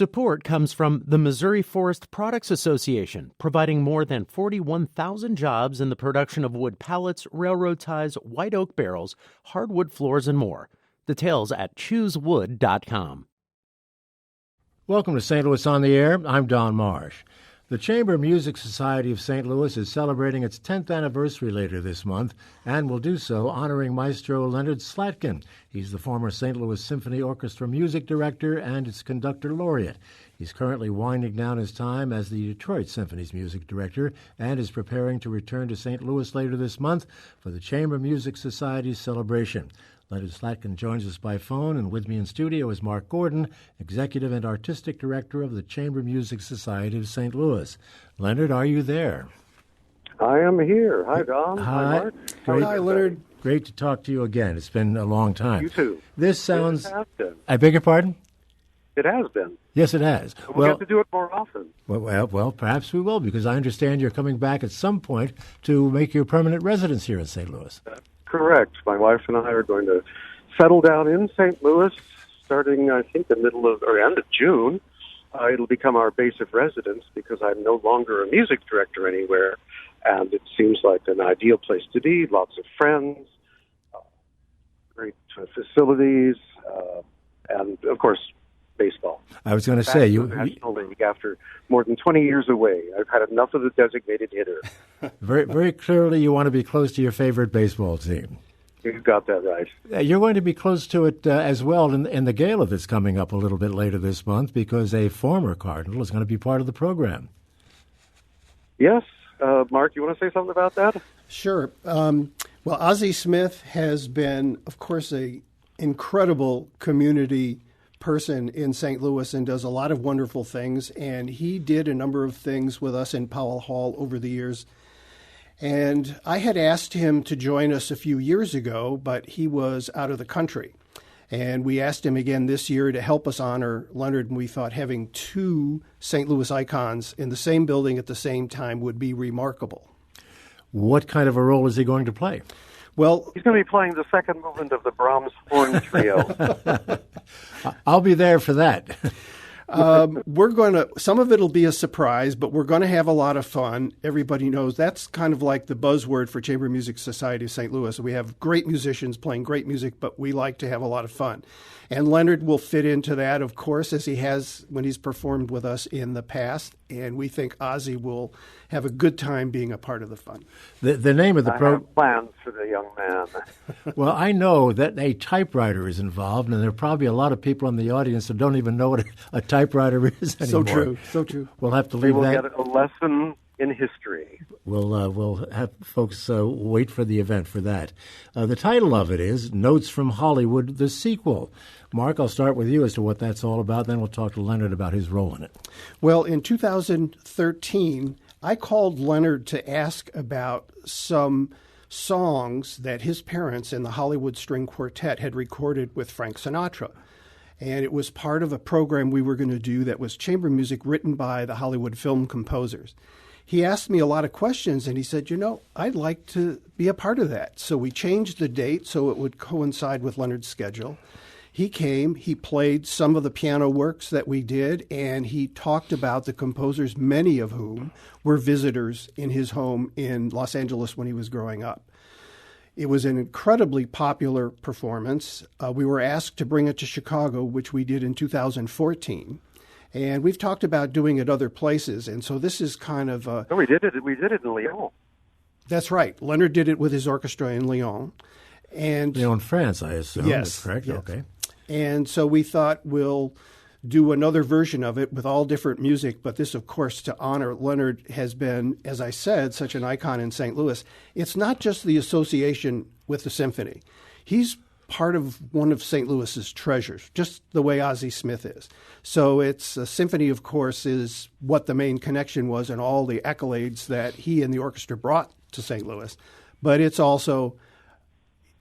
Support comes from the Missouri Forest Products Association, providing more than 41,000 jobs in the production of wood pallets, railroad ties, white oak barrels, hardwood floors, and more. Details at choosewood.com. Welcome to St. Louis on the Air. I'm Don Marsh. The Chamber Music Society of St. Louis is celebrating its 10th anniversary later this month and will do so honoring Maestro Leonard Slatkin. He's the former St. Louis Symphony Orchestra music director and its conductor laureate. He's currently winding down his time as the Detroit Symphony's music director and is preparing to return to St. Louis later this month for the Chamber Music Society's celebration. Leonard Slatkin joins us by phone, and with me in studio is Marc Gordon, Executive and Artistic Director of the Chamber Music Society of St. Louis. Leonard, are you there? I am here. Hi, Don. Hi, Mark. Hi, Leonard. Great to talk to you again. It's been a long time. You too. This sounds... It has been. I beg your pardon? It has been. Yes, it has. We'll have to do it more often. Well, perhaps we will, because I understand you're coming back at some point to make your permanent residence here in St. Louis. Correct. My wife and I are going to settle down in St. Louis starting, I think, the end of June. It'll become our base of residence because I'm no longer a music director anywhere, and it seems like an ideal place to be. Lots of friends, great facilities, and, of course, baseball. I was going to say, you National League after more than 20 years away. I've had enough of the designated hitter. Very, very clearly, you want to be close to your favorite baseball team. You've got that right. You're going to be close to it as well in the gala that's coming up a little bit later this month, because a former Cardinal is going to be part of the program. Yes. Mark, you want to say something about that? Sure. Well, Ozzie Smith has been, of course, an incredible community person in St. Louis and does a lot of wonderful things. And he did a number of things with us in Powell Hall over the years. And I had asked him to join us a few years ago, but he was out of the country. And we asked him again this year to help us honor Leonard, and we thought having two St. Louis icons in the same building at the same time would be remarkable. What kind of a role is he going to play? Well, he's going to be playing the second movement of the Brahms Horn Trio. I'll be there for that. Some of it'll be a surprise, but we're going to have a lot of fun. Everybody knows that's kind of like the buzzword for Chamber Music Society of St. Louis. We have great musicians playing great music, but we like to have a lot of fun. And Leonard will fit into that, of course, as he has when he's performed with us in the past. And we think Ozzie will have a good time being a part of the fun. The name of the program. I have plans for the young man. Well, I know that a typewriter is involved, and there are probably a lot of people in the audience that don't even know what a typewriter is anymore. So true. We'll have to leave that. We will get a lesson in history. We'll have folks wait for the event for that. The title of it is Notes from Hollywood, the sequel. Mark, I'll start with you as to what that's all about. Then we'll talk to Leonard about his role in it. Well, in 2013, I called Leonard to ask about some songs that his parents in the Hollywood String Quartet had recorded with Frank Sinatra. And it was part of a program we were going to do that was chamber music written by the Hollywood film composers. He asked me a lot of questions, and he said, I'd like to be a part of that. So we changed the date so it would coincide with Leonard's schedule. He came, he played some of the piano works that we did, and he talked about the composers, many of whom were visitors in his home in Los Angeles when he was growing up. It was an incredibly popular performance. We were asked to bring it to Chicago, which we did in 2014. And we've talked about doing it other places, and so this is kind of No, we did it in Lyon. That's right. Leonard did it with his orchestra in Lyon. And Lyon, France, I assume. Yes. That's correct? Yes. Okay. And so we thought we'll do another version of it with all different music, but this, of course, to honor Leonard has been, as I said, such an icon in St. Louis. It's not just the association with the symphony. He's part of one of St. Louis's treasures, just the way Ozzie Smith is. So it's a symphony, of course, is what the main connection was and all the accolades that he and the orchestra brought to St. Louis. But it's also,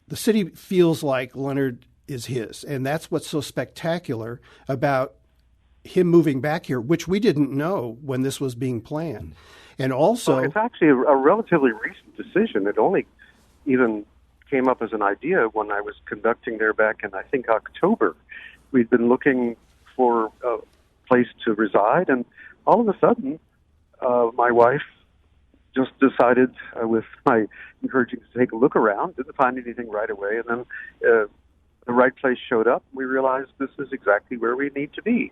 the city feels like Leonard is his. And that's what's so spectacular about him moving back here, which we didn't know when this was being planned. And also... Well, it's actually a relatively recent decision. It only even came up as an idea when I was conducting there back in, I think, October. We'd been looking for place to reside. And all of a sudden, my wife just decided, with my encouraging to take a look around, didn't find anything right away, and then the right place showed up. We realized this is exactly where we need to be.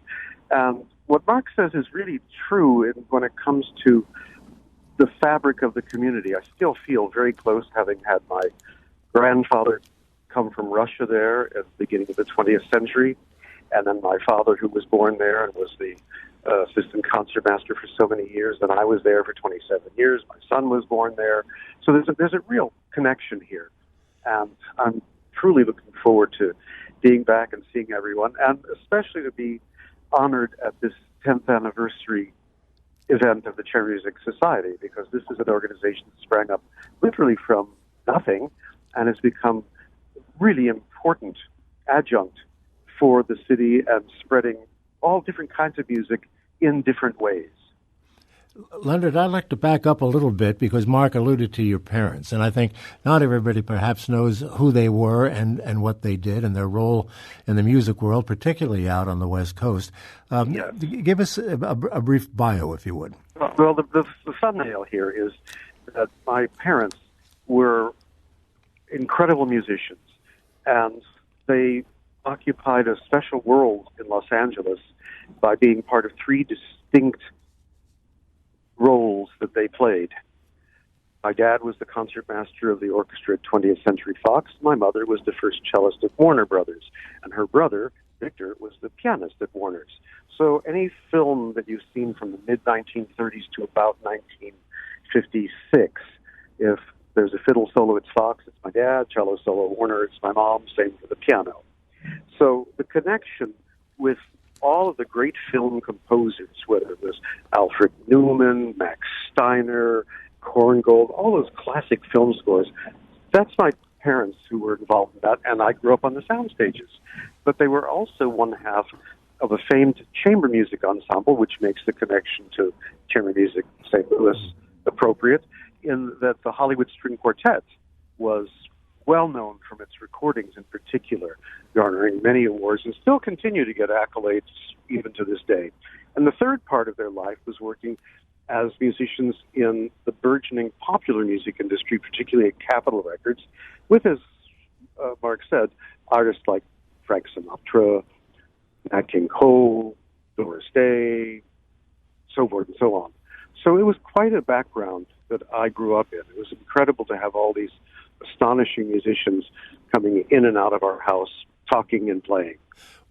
What Marc says is really true when it comes to the fabric of the community. I still feel very close, having had my grandfather come from Russia there at the beginning of the 20th century, and then my father, who was born there and was the assistant concertmaster for so many years, and I was there for 27 years. My son was born there. So there's a real connection here, and I'm truly looking forward to being back and seeing everyone, and especially to be honored at this 10th anniversary event of the Chamber Music Society, because this is an organization that sprang up literally from nothing and has become really important adjunct for the city and spreading all different kinds of music in different ways. Leonard, I'd like to back up a little bit because Marc alluded to your parents, and I think not everybody perhaps knows who they were and what they did and their role in the music world, particularly out on the West Coast. Yes. Give us a brief bio, if you would. Well, the thumbnail here is that my parents were incredible musicians, and they occupied a special world in Los Angeles by being part of three distinct roles that they played. My dad was the concertmaster of the orchestra at 20th Century Fox. My mother was the first cellist at Warner Brothers, and her brother, Victor, was the pianist at Warner's. So any film that you've seen from the mid-1930s to about 1956, if there's a fiddle solo, it's Fox, it's my dad, cello solo, Warner, it's my mom, same for the piano. So the connection with all of the great film composers, whether it was Alfred Newman, Max Steiner, Korngold, all those classic film scores, that's my parents who were involved in that, and I grew up on the sound stages. But they were also one half of a famed chamber music ensemble, which makes the connection to chamber music St. Louis appropriate, in that the Hollywood String Quartet was well known from its recordings in particular, garnering many awards and still continue to get accolades even to this day. And the third part of their life was working as musicians in the burgeoning popular music industry, particularly at Capitol Records, with, as Marc said, artists like Frank Sinatra, Nat King Cole, Doris Day, so forth and so on. So it was quite a background that I grew up in. It was incredible to have all these astonishing musicians coming in and out of our house, talking and playing.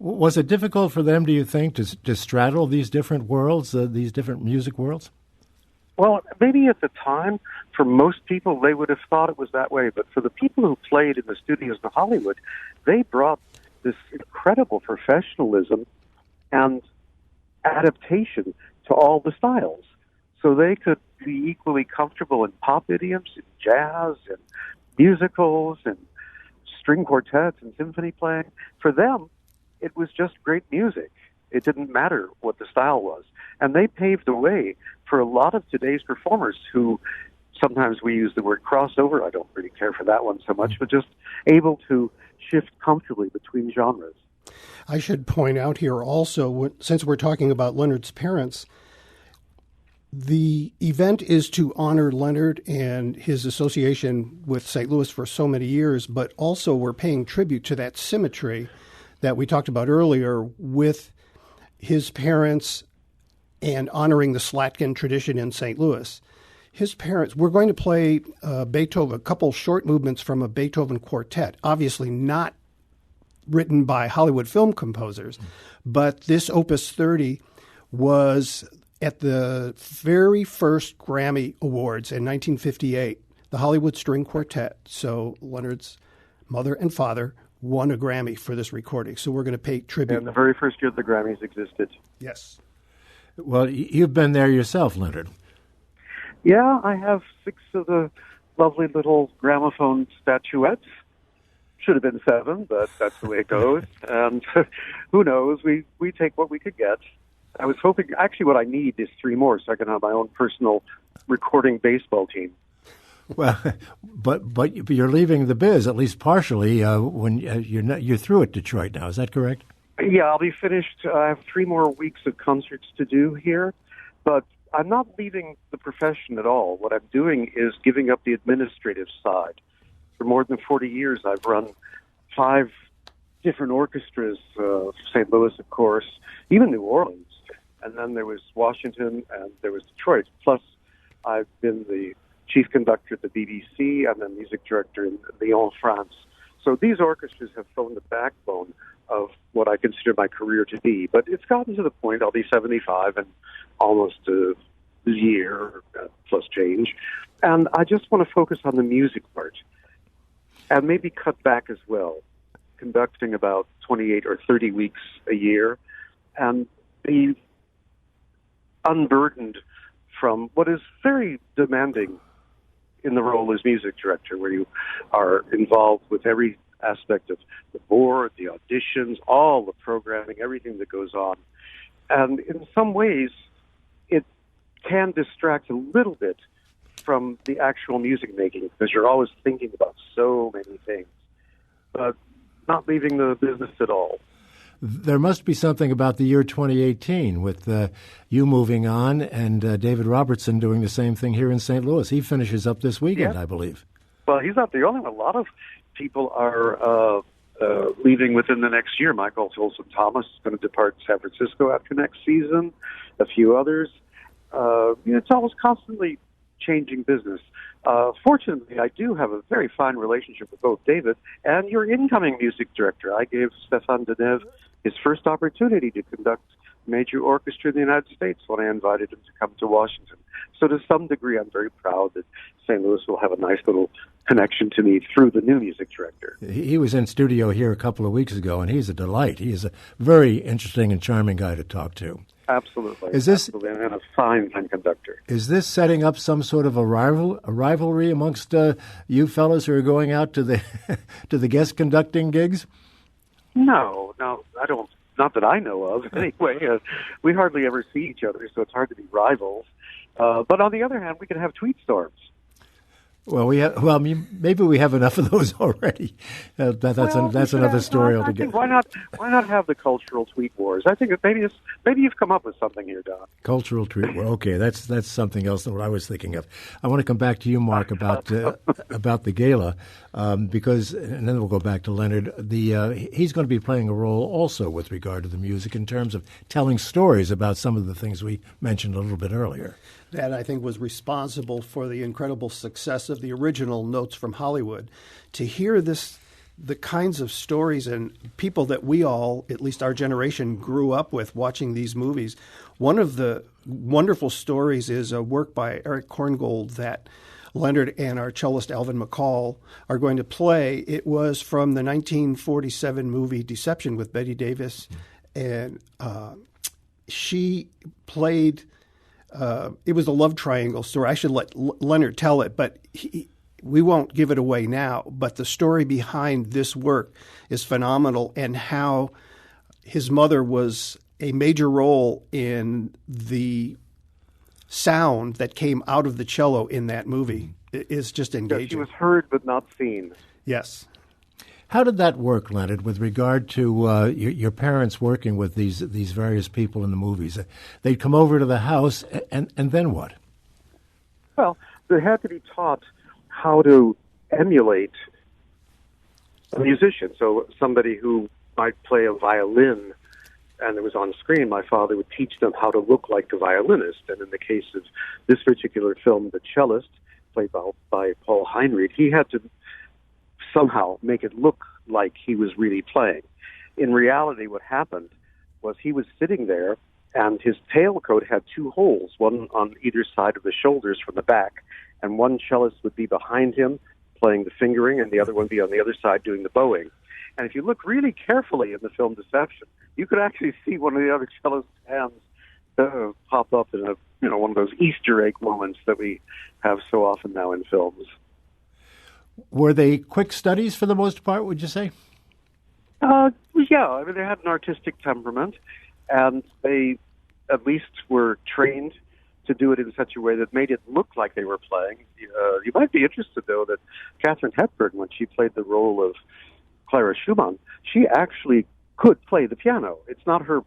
Was it difficult for them, do you think, to straddle these different worlds, these different music worlds? Well, maybe at the time, for most people, they would have thought it was that way. But for the people who played in the studios in Hollywood, they brought this incredible professionalism and adaptation to all the styles. So they could be equally comfortable in pop idioms, in jazz, and musicals, and string quartets, and symphony playing. For them, it was just great music. It didn't matter what the style was. And they paved the way for a lot of today's performers who, sometimes we use the word crossover. I don't really care for that one so much, but just able to shift comfortably between genres. I should point out here also, since we're talking about Leonard's parents, the event is to honor Leonard and his association with St. Louis for so many years, but also we're paying tribute to that symmetry that we talked about earlier with his parents and honoring the Slatkin tradition in St. Louis. His parents, we're going to play Beethoven, a couple short movements from a Beethoven quartet, obviously not written by Hollywood film composers, but this Opus 30 was at the very first Grammy Awards in 1958, the Hollywood String Quartet. So Leonard's mother and father won a Grammy for this recording. So we're going to pay tribute. And the very first year the Grammys existed. Yes. Well, you've been there yourself, Leonard. Yeah, I have 6 of the lovely little gramophone statuettes. Should have been 7, but that's the way it goes. And who knows? We take what we could get. I was hoping, actually what I need is 3 more so I can have my own personal recording baseball team. Well, but you're leaving the biz, at least partially, when you're through at Detroit now. Is that correct? Yeah, I'll be finished. I have 3 more weeks of concerts to do here, but I'm not leaving the profession at all. What I'm doing is giving up the administrative side. For more than 40 years, I've run 5 different orchestras, St. Louis, of course, even New Orleans. And then there was Washington, and there was Detroit. Plus, I've been the chief conductor at the BBC and then music director in Lyon, France. So these orchestras have formed the backbone of what I consider my career to be. But it's gotten to the point, I'll be 75 in almost a year plus change. And I just want to focus on the music part and maybe cut back as well, conducting about 28 or 30 weeks a year and be unburdened from what is very demanding in the role as music director, where you are involved with every aspect of the board, the auditions, all the programming, everything that goes on. And in some ways, it can distract a little bit from the actual music making, because you're always thinking about so many things, but not leaving the business at all. There must be something about the year 2018 with you moving on and David Robertson doing the same thing here in St. Louis. He finishes up this weekend, I believe. Well, he's not the only one. A lot of people are leaving within the next year. Michael Folsom Thomas is going to depart San Francisco after next season. A few others. It's always constantly changing business. Fortunately, I do have a very fine relationship with both David and your incoming music director. I gave Stéphane Deneuve his first opportunity to conduct major orchestra in the United States when I invited him to come to Washington. So to some degree, I'm very proud that St. Louis will have a nice little connection to me through the new music director. He was in studio here a couple of weeks ago, and he's a delight. He is a very interesting and charming guy to talk to. Absolutely. Absolutely, and a fine conductor. Is this setting up some sort of a rivalry amongst you fellas who are going out to the to the guest conducting gigs? No, I don't. Not that I know of, anyway. We hardly ever see each other, so it's hard to be rivals. But on the other hand, we can have tweet storms. Well, maybe we have enough of those already. That's another story altogether. Why not have the cultural tweet wars? I think that maybe you've come up with something here, Don. Cultural tweet war. Okay, that's something else than what I was thinking of. I want to come back to you, Marc, about the gala, because, and then we'll go back to Leonard. He's going to be playing a role also with regard to the music in terms of telling stories about some of the things we mentioned a little bit earlier. That, I think, was responsible for the incredible success of the original Notes from Hollywood. To hear the kinds of stories and people that we all, at least our generation, grew up with watching these movies. One of the wonderful stories is a work by Eric Korngold that Leonard and our cellist Alvin McCall are going to play. It was from the 1947 movie Deception with Bette Davis, and she played... it was a love triangle story. I should let Leonard tell it, but we won't give it away now. But the story behind this work is phenomenal, and how his mother was a major role in the sound that came out of the cello in that movie. It is just engaging. Yeah, she was heard but not seen. Yes. How did that work, Leonard, with regard to your parents working with these various people in the movies? They'd come over to the house, and then what? Well, they had to be taught how to emulate a musician. So somebody who might play a violin and it was on screen, my father would teach them how to look like the violinist. And in the case of this particular film, the cellist, played by Paul Heinrich, he had to somehow make it look like he was really playing. In reality, what happened was he was sitting there, and his tailcoat had 2 holes, one on either side of the shoulders from the back, and one cellist would be behind him playing the fingering, and the other one be on the other side doing the bowing. And if you look really carefully in the film Deception, you could actually see one of the other cellist's hands pop up in one of those Easter egg moments that we have so often now in films. Were they quick studies for the most part, would you say? Yeah, I mean, they had an artistic temperament, and they at least were trained to do it in such a way that made it look like they were playing. You might be interested, though, that Katharine Hepburn, when she played the role of Clara Schumann, she actually could play the piano. It's not her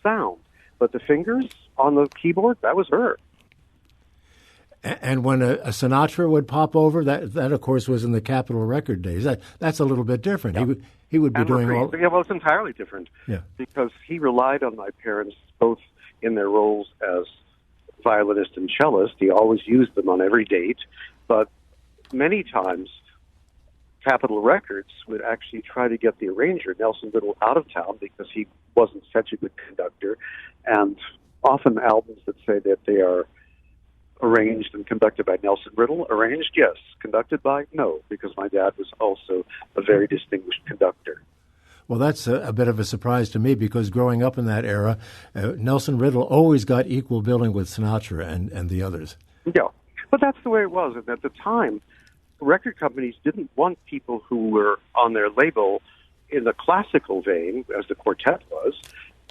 sound, but the fingers on the keyboard, that was her. And when a Sinatra would pop over, that of course was in the Capitol record days. That's a little bit different. Yeah. He would be And doing all. Yeah, well, it's entirely different. Yeah. Because he relied on my parents both in their roles as violinist and cellist. He always used them on every date, but many times Capitol Records would actually try to get the arranger, Nelson Riddle, out of town because he wasn't such a good conductor. And often albums that say that they are arranged and conducted by Nelson Riddle. Arranged, yes. Conducted by, no, because my dad was also a very distinguished conductor. Well, that's a bit of a surprise to me because growing up in that era, Nelson Riddle always got equal billing with Sinatra and the others. Yeah, but that's the way it was. And at the time, record companies didn't want people who were on their label in the classical vein, as the quartet was,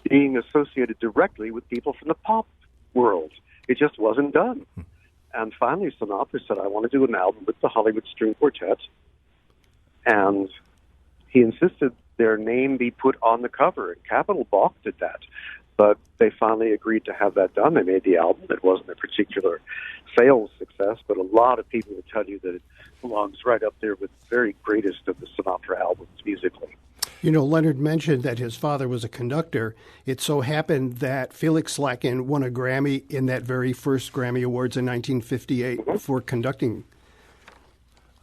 being associated directly with people from the pop world. It just wasn't done. And finally, Sinatra said, I want to do an album with the Hollywood String Quartet. And he insisted their name be put on the cover, and Capitol balked at that. But they finally agreed to have that done. They made the album. It wasn't a particular sales success, but a lot of people would tell you that it belongs right up there with the very greatest of the Sinatra albums musically. You know, Leonard mentioned that his father was a conductor. It so happened that Felix Slatkin won a Grammy in that very first Grammy Awards in 1958 for conducting.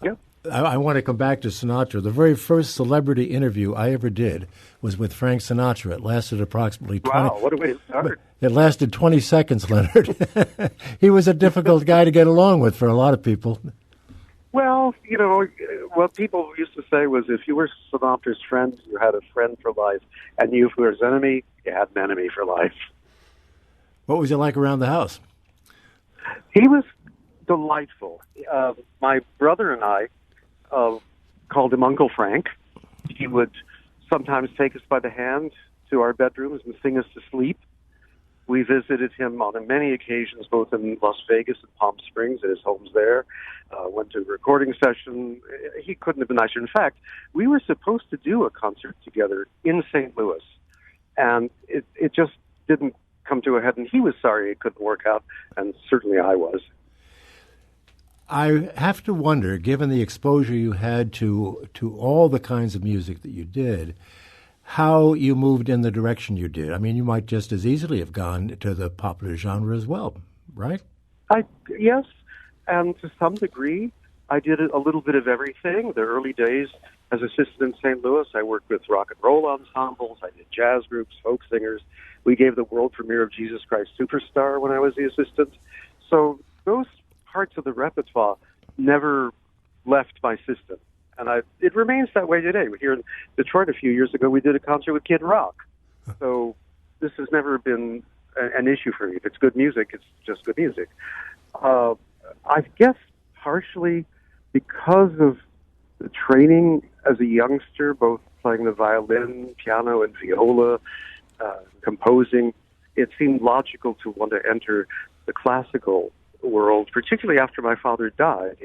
Yeah. I want to come back to Sinatra. The very first celebrity interview I ever did was with Frank Sinatra. It lasted approximately 20... Wow, what a way to start. It lasted 20 seconds, Leonard. He was a difficult guy to get along with for a lot of people. Well, you know, what people used to say was if you were Sinatra's friend, you had a friend for life, and if you were his enemy, you had an enemy for life. What was he like around the house? He was delightful. My brother and I called him Uncle Frank. He would sometimes take us by the hand to our bedrooms and sing us to sleep. We visited him on many occasions, both in Las Vegas and Palm Springs at his homes there. Went to a recording session. He couldn't have been nicer. In fact, we were supposed to do a concert together in St. Louis, and it just didn't come to a head, and he was sorry it couldn't work out, and certainly I was. I have to wonder, given the exposure you had to all the kinds of music that you did, how you moved in the direction you did. I mean, you might just as easily have gone to the popular genre as well, right? Yes, and to some degree, I did a little bit of everything. The early days as assistant in St. Louis, I worked with rock and roll ensembles, I did jazz groups, folk singers. We gave the world premiere of Jesus Christ Superstar when I was the assistant. So those parts of the repertoire never left my system. And it remains that way today. Here in Detroit a few years ago, we did a concert with Kid Rock. So this has never been an issue for me. If it's good music, it's just good music. I guess partially because of the training as a youngster, both playing the violin, piano, and viola, composing, it seemed logical to want to enter the classical world, particularly after my father died.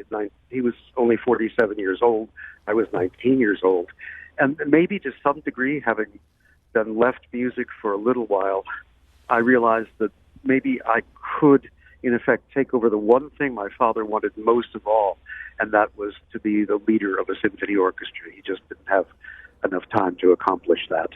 He was only 47 years old. I was 19 years old. And maybe to some degree, having then left music for a little while, I realized that maybe I could, in effect, take over the one thing my father wanted most of all, and that was to be the leader of a symphony orchestra. He just didn't have enough time to accomplish that.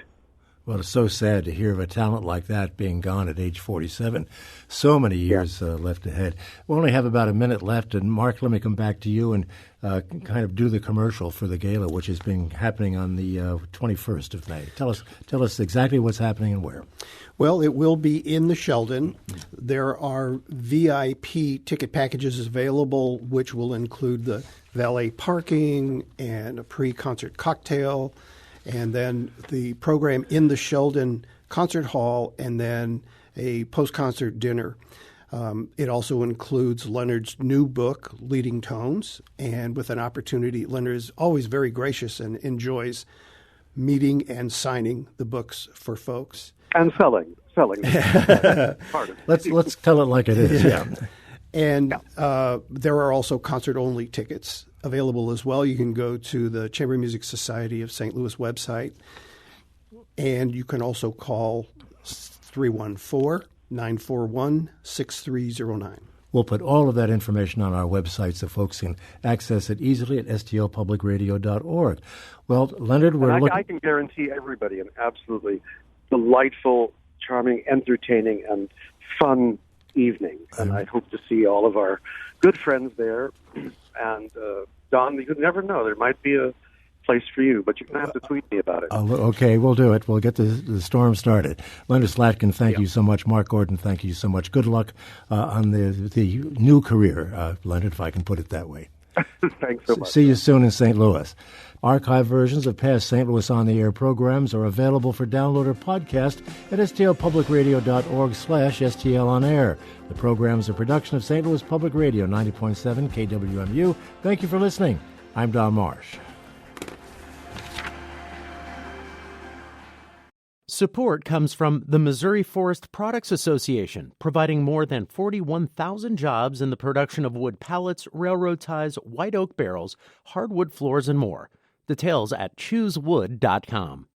Well, it's so sad to hear of a talent like that being gone at age 47. So many years left ahead. We only have about a minute left, and Mark, let me come back to you and kind of do the commercial for the gala, which has been happening on the 21st of May. Tell us exactly what's happening and where. Well, it will be in the Sheldon. There are VIP ticket packages available, which will include the valet parking and a pre-concert cocktail, and then the program in the Sheldon Concert Hall, and then a post-concert dinner. It also includes Leonard's new book, Leading Tones, and with an opportunity, Leonard is always very gracious and enjoys meeting and signing the books for folks. And selling. Let's tell it like it is. Yeah. And there are also concert-only tickets available as well. You can go to the Chamber Music Society of St. Louis website. And you can also call 314-941-6309. We'll put all of that information on our website so folks can access it easily at stlpublicradio.org. Well, Leonard, I can guarantee everybody an absolutely delightful, charming, entertaining, and fun evening. And I hope to see all of our good friends there. And, Don, you never know. There might be a place for you, but you're going to have to tweet me about it. Okay, we'll do it. We'll get the storm started. Leonard Slatkin, thank you so much. Marc Gordon, thank you so much. Good luck on the new career, Leonard, if I can put it that way. Thanks so much. See you soon in St. Louis. Archive versions of past St. Louis On the Air programs are available for download or podcast at stlpublicradio.org/stlonair. The program is a production of St. Louis Public Radio, 90.7 KWMU. Thank you for listening. I'm Don Marsh. Support comes from the Missouri Forest Products Association, providing more than 41,000 jobs in the production of wood pallets, railroad ties, white oak barrels, hardwood floors, and more. Details at choosewood.com.